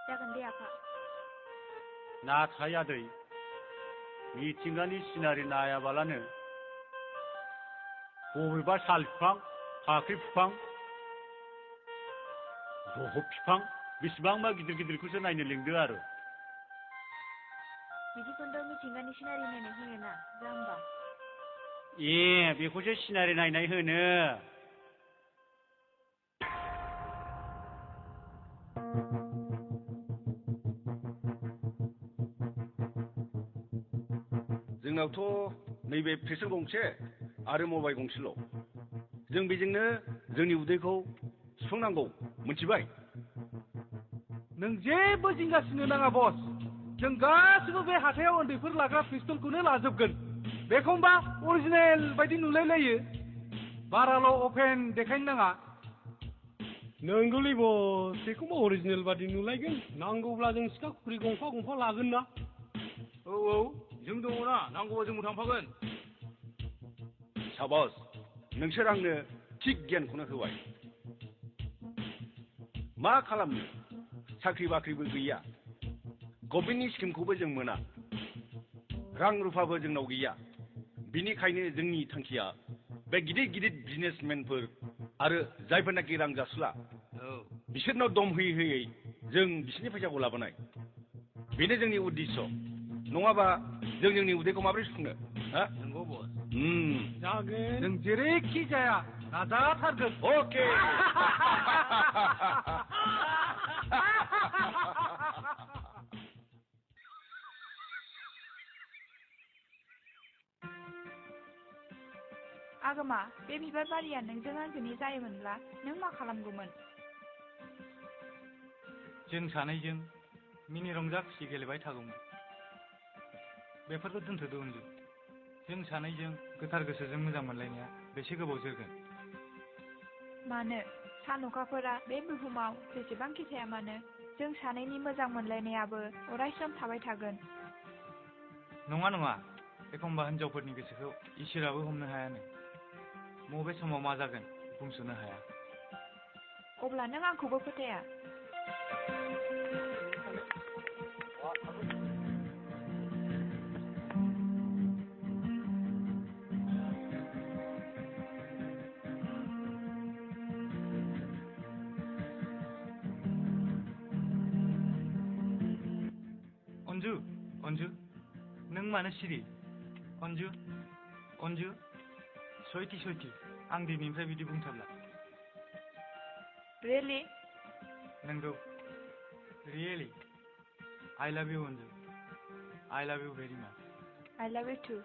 जागोन दे आफा। नाथाय आदै मिथिंगानि सिनारि नायाबालानो बबेबा साल बिफां, फाख्रि बिफां, बहब बिफां बेसेबांबा गिदिर गिदिरखौसो नायनो लिंदो आरो। बिदिखौनोथ' मिथिंगानि सिनारि नायनाय होनो ना जाम्बा। बेखौसो सिनारि नायनाय होनो। जोंनावथ' नैबे प्रेसार गंसे आरो मबाइल गंसेल'। जों बेजोंनो जोंनि उदैखौ सुफुंनांगौ, मिथिबाय? नों जेबो जिंगासिनो नाङा बस। जों गासिबो बे हाथायाव उन्दैफोर लाग्रा पिस्तलखौनो लाजोबगोन। बेखौबा अरिजिनेल बायदि नुलायलायो। बाराल' अपेन देखायनो नाङा। नंगौलै बस, बेखौबा अरिजिनेल बादि नुलायगोन। नांगौब्ला जों सिखा खुख्रि गंफा गंफा लागोन ना। औ जों दङना, नांगौबा जोंबो थांफागोन। साबास, नोंसोर आंनो थिग गियानखौनो होबाय। मा खालामनो, साख्रि बाख्रिबो गैया, गभर्नमेन्टनि स्किमखौबो जों मोना, रां रुफाबो जोंनाव गैया। बिनिखायनो जोंनि थांखिया बे गिदिर गिदिर बिजनेसमेनफोर आरो जायफोरनाखि रां जासुला बिसोरनाव दम होयै होयै जों बिसोरनि फैसाखौ लाबोनाय। बेनो जोंनि उद्देश्य। नङाबा जों जोंनि उदैखौ माबोरै सुफुंनो? नंगौ बस। जागोन। जों जेरैखि जाया नाजाथारगोन। अके। आगोमा, बे बिबार बारिया नोंजों आंजोंनि जायोमोनब्ला नों मा खालामगौमोन? जों सानैजों मिनि रंजा खुसि गेलेबाय थागौमोन। बेफोरखौ दोनथ'दो अनजु। जों सानैजों गोथार गोसोजों मोजां मोनलायनाया बेसे गोबाव जोरगोन? मानो? सान अखाफोरा बे बुहुमाव जेसेबांखि थाया मानो जों सानैनि मोजां मोनलायनायाबो अरायसम थाबाय थागोन। नङा नङा, एखमबा हिनजावफोरनि गोसोखौ इसोराबो हमनो हायानो। बबे समाव मा जागोन बुंस'नो हाया। अब्ला नों आंखौबो फोथाया? अनजु, अनजु, नों मानो सिरि? अनजु, अनजु, सयथि सयथि, आं दिनैनिफ्राय बिदि बुंथारला। रियेलि? नंगौ, really. I love you, Anju. I love you very much. I love you too.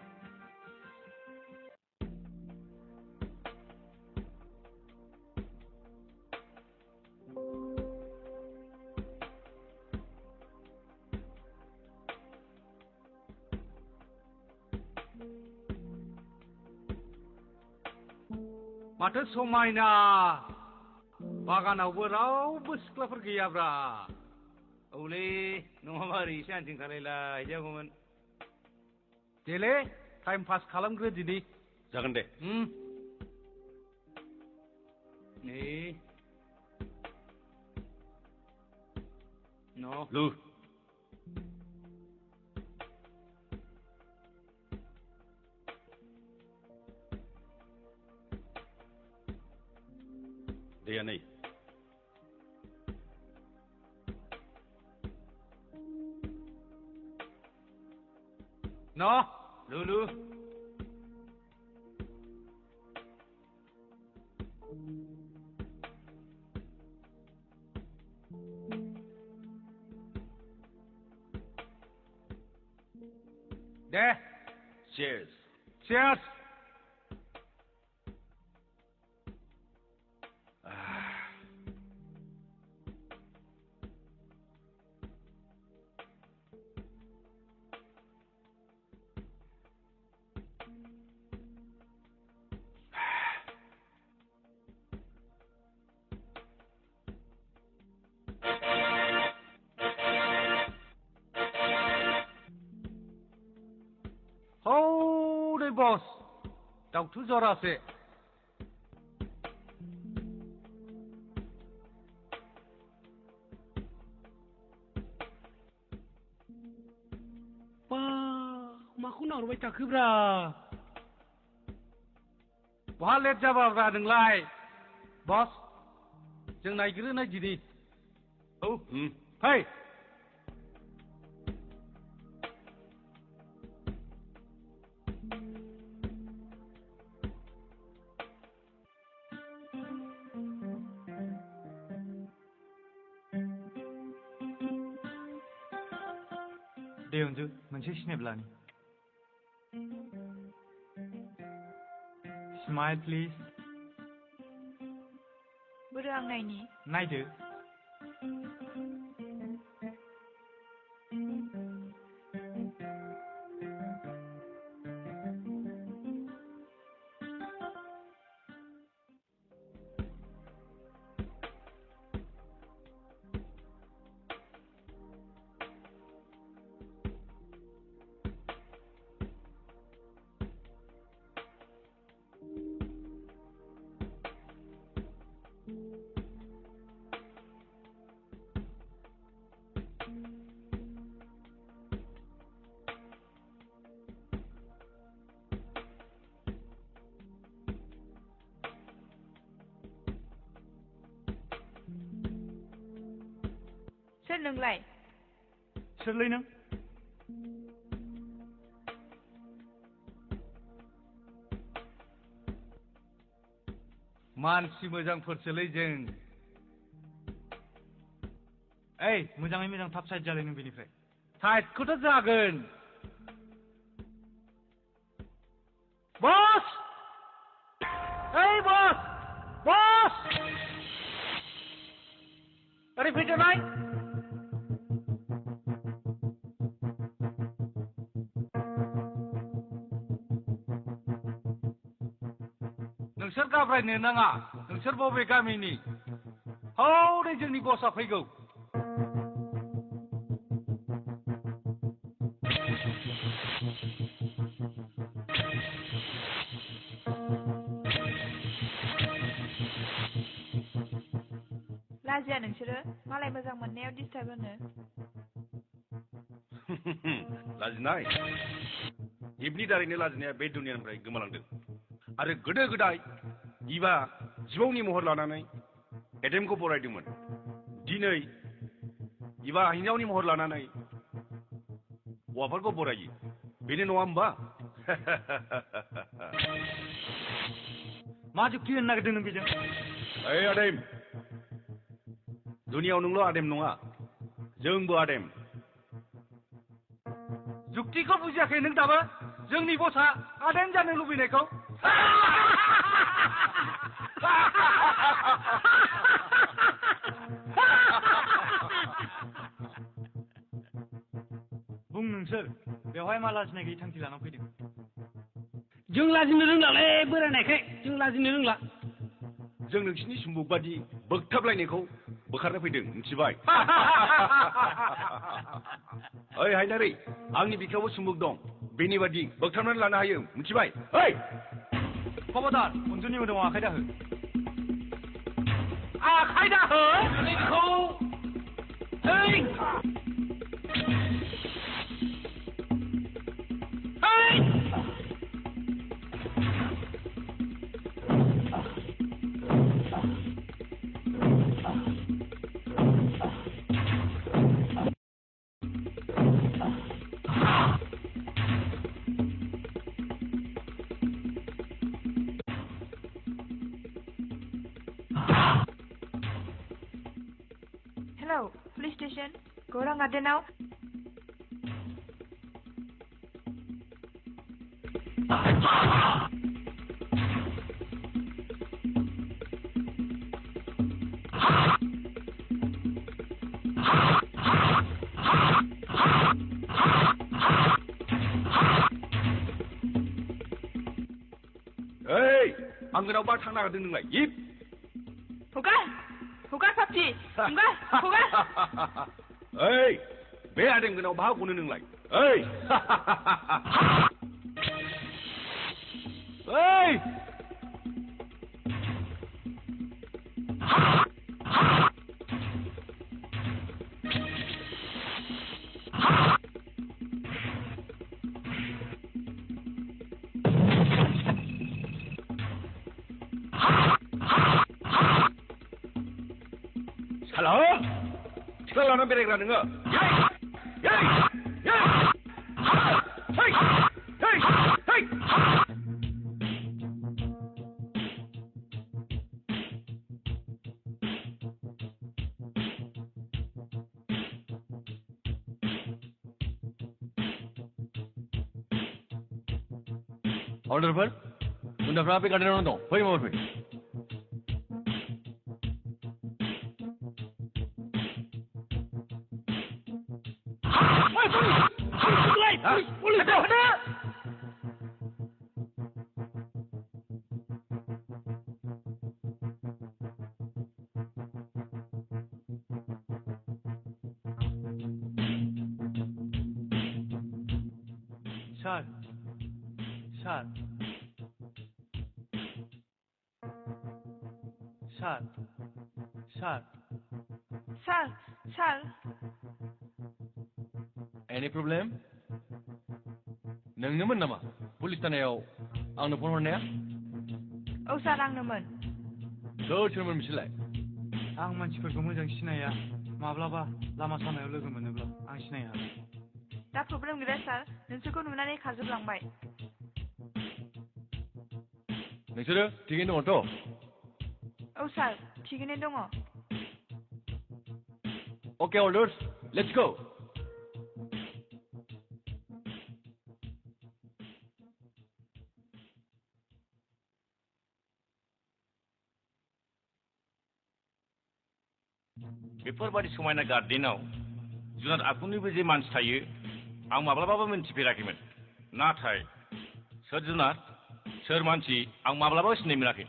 माथो समायना, बागानावबो रावबो सिख्लाफोर गैयाब्रा। औलै, नङाबा ओरै एसे आनथिं खालायलायजागौमोन। देलै, टाइम पास खालामग्रो दिनै। जागोन दे। नै न' लु। दैया नै। न' लुलु। दे। Cheers. Cheers. Howdy, boss. दाउथु जरासे। माखौ नाहरबाय थाखोब्रा बहा लेट जाबाब्रा नोंलाय बस जों नायग्रोनाय दिनि औ फै दे अनजु मोनसे स्नेप लानि स्माइल प्लिज बोरो आं नायनि नायदो सोर नोंलाय सोरलै नों मानसि मोजांफोरसोलै जों ओइ मोजाङै मोजां थाब साइड जालाय नों बेनिफ्राय साइडखौथ' जागोन बस ओइ बस बस ओरै फैदोलाय नोंसोर गाब्रायनो नाङा नोंसोर बबे गामिनि हौरै जोंनि बसआ फैगौ लाजिया नोंसोरो मालाय मोजां मोननायाव डिस्टार्ब होनो लाजिनाय इबनि दारैनो लाजिनाया बे दुनियानिफ्राय गोमालांदों आरो गोदो गोदाय इबा जिबौनि महर लानानै एडेमखौ बरायदोंमोन दिनै इबा हिन्जावनि महर लानानै हौवाफोरखौ बरायो बेनो नङा होमबा मा जुक्ति होनो नागिरदों नों बेजों ओइ आदेम दुनियाव नोंल' आदेम नङा जोंबो आदेम जुक्तिखौ बुजियाखै नों दाबो जोंनि बसआ आदेम जानो लुबैनायखौ बुं नोंसोर बेवहाय मा लाजिनाय गैयै थांखि लाना फैदों जों लाजिनो रोंलालै बोरायनायखाय जों लाजिनो रोंला जों नोंसिनि सुम्बुक बादि बोगथाबलायनायखौ बोखारनो फैदों मिथिबाय ओइ हायनारि आंनि बिखायावबो सुम्बुक दं बेनि बादि बोगथाबनानै लानो हायो मिथिबाय ओइ खबरदार अनजुनि मोदोमाव आखाइ दाहो आखाइ दाहो नोंखौ ओइ हेलौ पुलिस स्टेशन गौरां गार्डेनाव ओइ आंगोनाव बा थांनो नागिरदों नोंलाय इब हगार हगार पापि हगार हगार ओइ बे आदेमगोनाव बहा गनो नोंलाय ओइ ओइ लाना बेरायग्रा नोङो अर्डारफोर गुन्दाफ्रा बे गार्डेनावनो दं फै माबार फै सार सार सार सार सार सार एनी प्रब्लेम नोंनोमोन नामा पुलिस थानायाव आंनो फन हरनाया औ सार आंनोमोन सोरमोन बिसोरलाय आं मानसिफोरखौ मोजां सिनाया माब्लाबा लामा सामायाव लोगो मोनोब्ला आं सिनाया दा प्रब्लेम गैया सार नोंसोरखौ नुनानै खारजोबलांबाय नोंसोरो थिगैनो दङथ' औ सार थिगैनो दङ अके अर्डार्स लेट्स गो बेफोरबादि समायना गार्डेनाव जुनार आखुनिबो जे मानसि थायो आं माब्लाबाबो मिन्थिफेराखैमोन नाथाय सोर जुनार सोर मानसि आं माब्लाबाबो सिनाय मोनाखै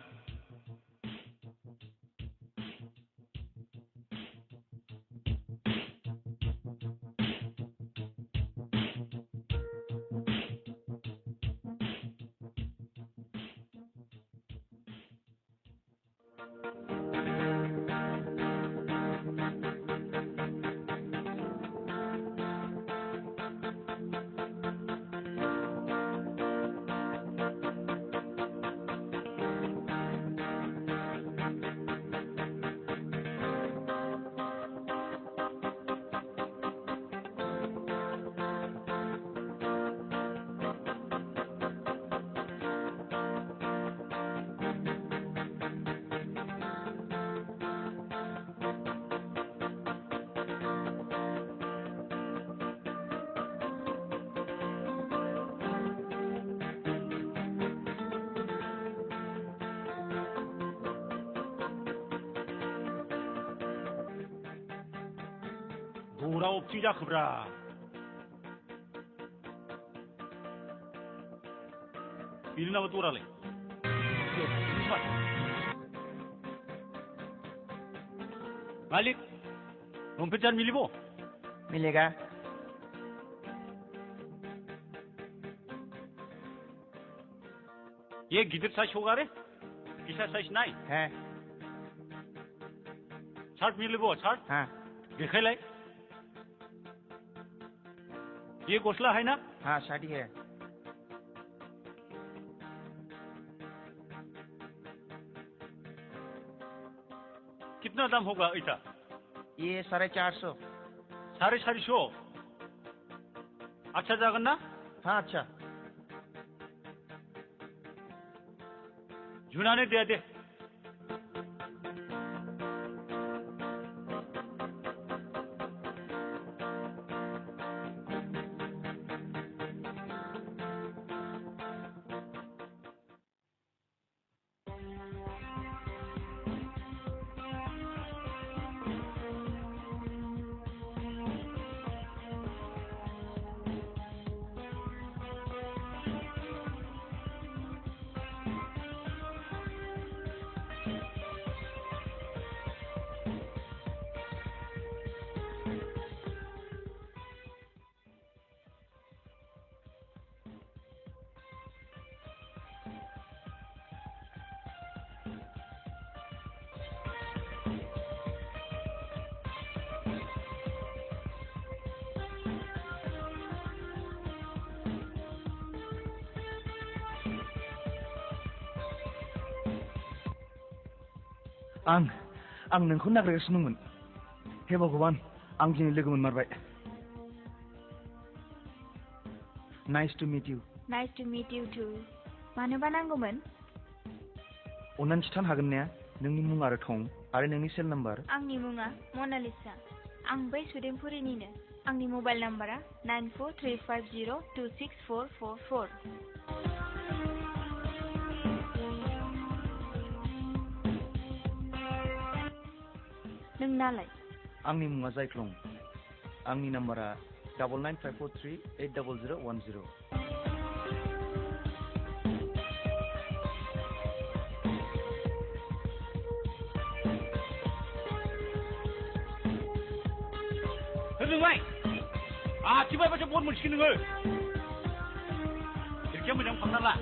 गौरा अबथिं जाखोब्रा बेनो नामा दरालाय मालिक लंपेन्ट जान मिलिब मिलेगा ये गिदिर साइज होगा रे किसा साइज नहीं है शर्ट मिलिब शर्ट हाँ देखायलाय ये गस्ला है ना हाँ शर्ट ही है कितना दाम होगा ऐसा ये 450 450 अच्छा जागन ना हाँ अच्छा जुनाने दे आं नोंखौ नागिरगासिनो दंमोन हे भगबान आं दिनै लोगो मोनमारबाय nice to meet you nice to meet you टु मानोबा नांगौमोन अन्नानै खिथानो हागोन ने नोंनि मुं आरो थं आरो नोंनि सेल नाम्बार आंनि मुङा मनालिसा आं बै सुदेमपुरिनिनो आंनि मबाइल नाम्बारा 9435026444 नोंनालाय आंनि मुङा जायख्लं आंनि नाम्बारा 9954380010 नोंलाय आथिबायबासो बन मोनसिगोन नोङो खिरखिया मोजां फांना ला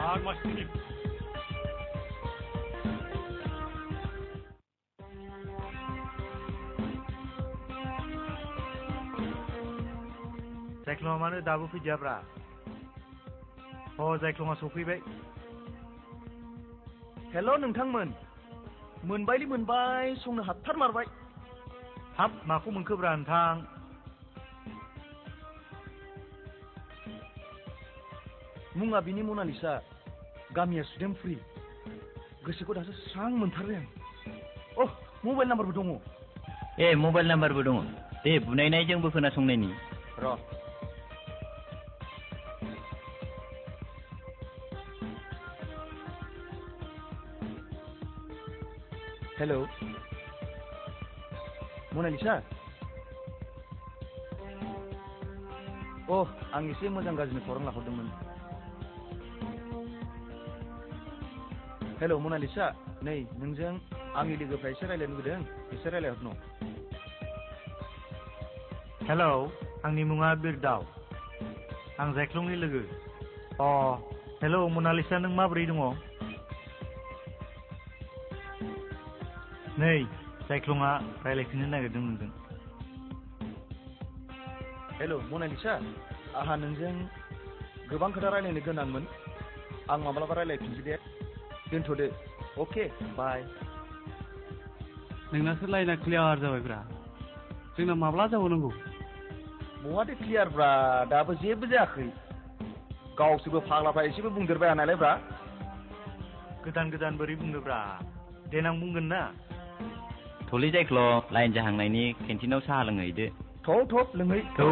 आरो मानसिनि जायख्लङा मानो दाबो फैदियाब्रा जायख्लङा सफैबाय हेल' नोंथांमोन मोनबायलै मोनबाय संनो हाबथारमारबाय हाब माखौ मोनखोब्रा नोंथां मुङा बिनि मनालिसा गामिया सुदेमपुरि गोसोखौ दासो स्रां मोनथारबाय आं मबाइल नाम्बारबो दङ ए मबाइल नाम्बारबो दङ दे बुनायनायजोंबो खोनासंनायनि र' हेल' मनालिसा आं एसे मोजां गाज्रिनि खौरां लाहरदोंमोन हेल' मनालिसा नै नोंजों आंनि लोगोफ्रा एसे रायज्लायनो लुगैदों एसे रायज्लायहरनो हेलौ आंनि मुङा बिरदाव आं जायख्लंनि लोगो हेलौ मनालिसा नों माबोरै दङ नै जायख्लङा रायज्लायफिननो नागिरदों नोंजों हेल' मनालिसा आंहा नोंजों गोबां खोथा रायज्लायनो गोनांमोन आं माब्लाबा रायज्लायफिनसै दे दोनथ'दो अके बाय नोंनासो लाइना क्लियार जाबायब्रा जोंना माब्ला जाबावनांगौ बहाथो क्लियारब्रा दाबो जेबो जायाखै गावसोरबो फाग्लाफ्रा एसेबो बुंदेरबाया नालायब्रा गोदान गोदान बोरै बुंनोब्रा देनां बुंगोन ना थलै जायख्लं लाइन जाहांनायनि केन्टिनाव साहा लोंहैदो थौ लोंहै थौ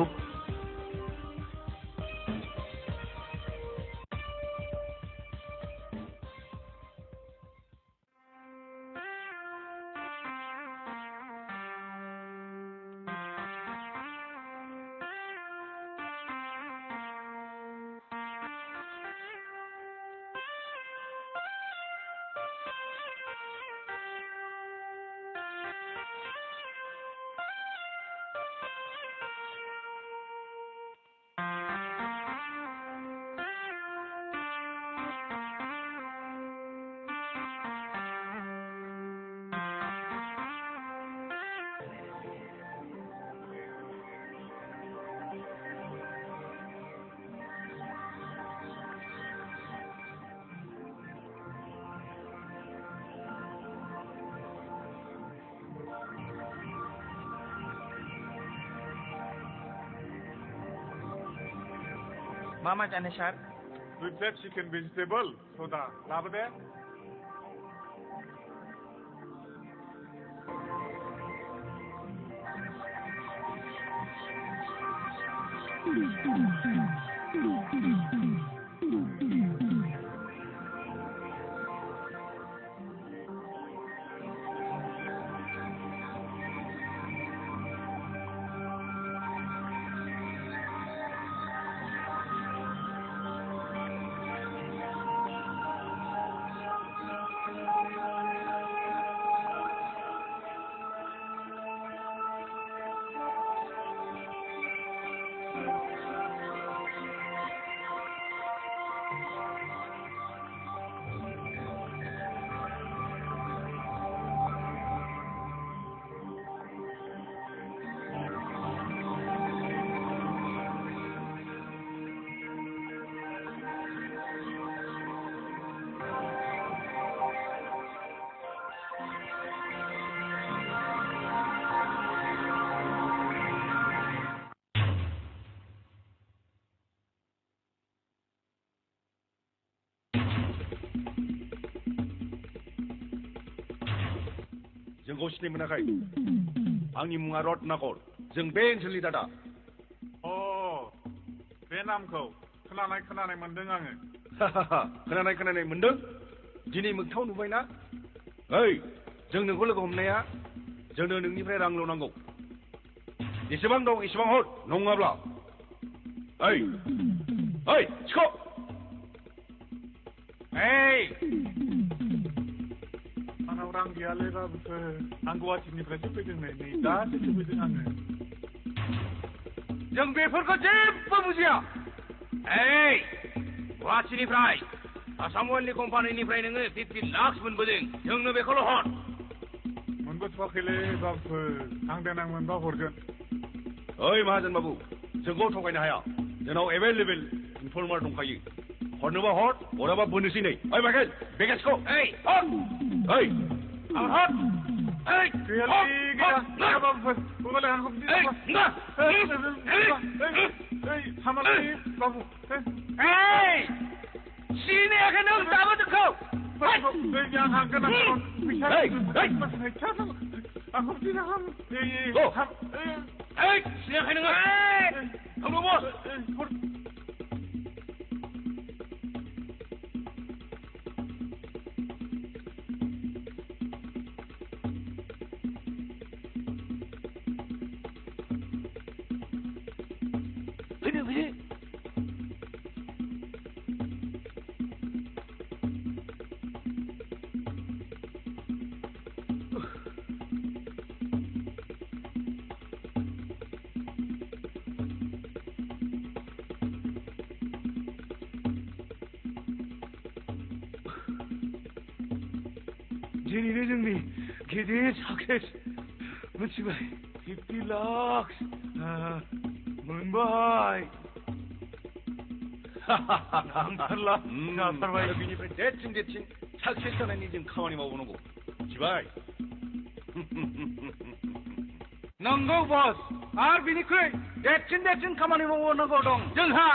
मा जानो सार 2 प्लेट चिकेन भेजिटेबल सदा लाबोदे जोंखौ सिनाय मोनाखै आंनि मुङा रत्नाकर जों बे ओनसोलनि दादा अ बे नामखौ खोनानाय मोनदों आङो खोनानाय मोनदों दिनै मोगथाव नुबायना ओइ जों नोंखौ लोगो हमनाया जोंनो नोंनिफ्राय रांल' नांगौ जेसेबां दं एसेबां हर नङाब्ला ओइ सिख' आंनाव रां गैयालै बाबुफोर आं गुवाहाटिनिफ्रायसो फैदों नै दासो सफैदों आङो जों बेफोरखौ जेबो बुजिया गुवाहाटिनिफ्राय आसाम अइलनि कम्पानिनिफ्राय नोङो 50 लाख मोनबोदों जोंनो बेखौल' हर मोनबोथ'वाखैलै बाबुफोर आं देनां मोनबा हरगोन ओइ माहाजोन बाबु जोंखौ थगायनो हाया जोंनाव एभेलेबेल इनफर्मार दंखायो हरनोबा हर हराबा बोनोसै नै ओइ माइकेल बेगेसखौ सिनायाखै नों दाबो जोंखौ सिनायाखै नोङो थांनो बस दिनैनो जोंनि गिदिर साक्सेस मिथिबाय 50 लाख मोनबाय बिनिफ्राय देरसिन साक्सेस जानायनि जों खामानि मावनांगौ मिथिबाय नंगौ बस आरो बिनिख्रुइ देरसिन खामानि मावनांगौ दं जोंहा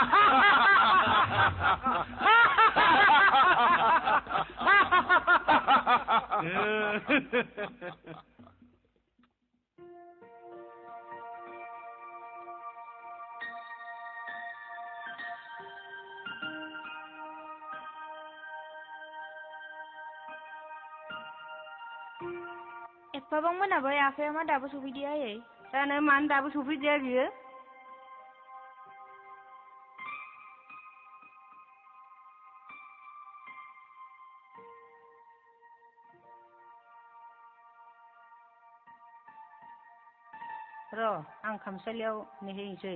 एफाबां मोनाबाय आफाया मा दाबो सफैदिया जानो मानो दाबो सफैदिया बियो र' आं खामसालियाव नेहैनोसै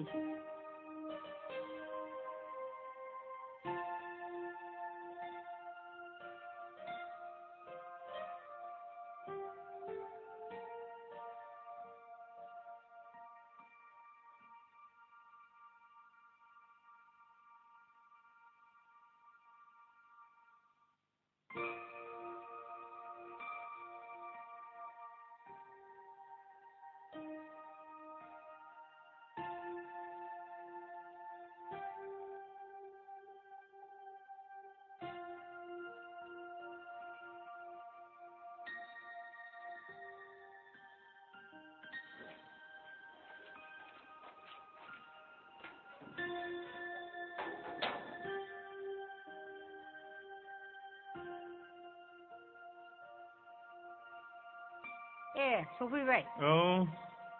सफैबाय औ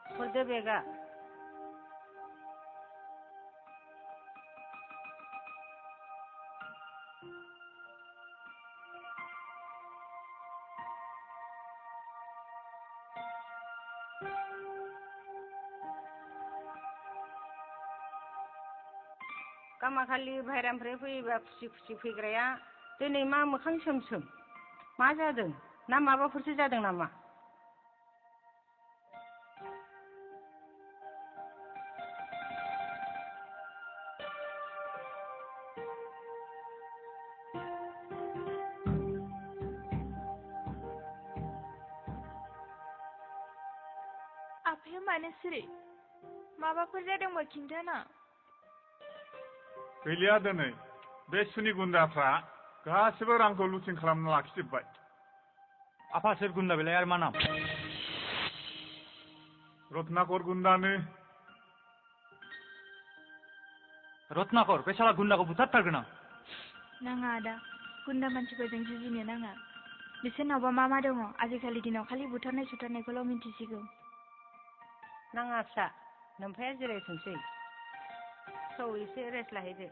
हरदो बेगा गामाखालि भायरानिफ्राय फैयोबा खुसि फैग्राया दिनै मा मोखां सोम मा जादों ना माबाफोरसो जादों नामा आफाया मानो सिरि माबाफोर जादोंबा खिन्थाना गैलिया दिनै बे सुनि गुन्दाफ्रा गासिबो रांखौ लुथिं खालामना लाखिजोब्बाय आफा सोर गुन्दा बेलाय आरो मा नाम रत्नाकर गुन्दानो रत्नाकर बे साला गुन्दाखौ बुथारथारगोन आं नाङा आदा गुन्दा मानसिफोरजों जुजिनो नाङा बिसोरनावबा मा मा दङ आजिखालि दिनाव खालि बुथारनाय सुथारनायखौल' मिन्थिसिगौ नाङा फिसा नोमफाया जिरायथोंसै सौ एसे रेस्ट लाहैदो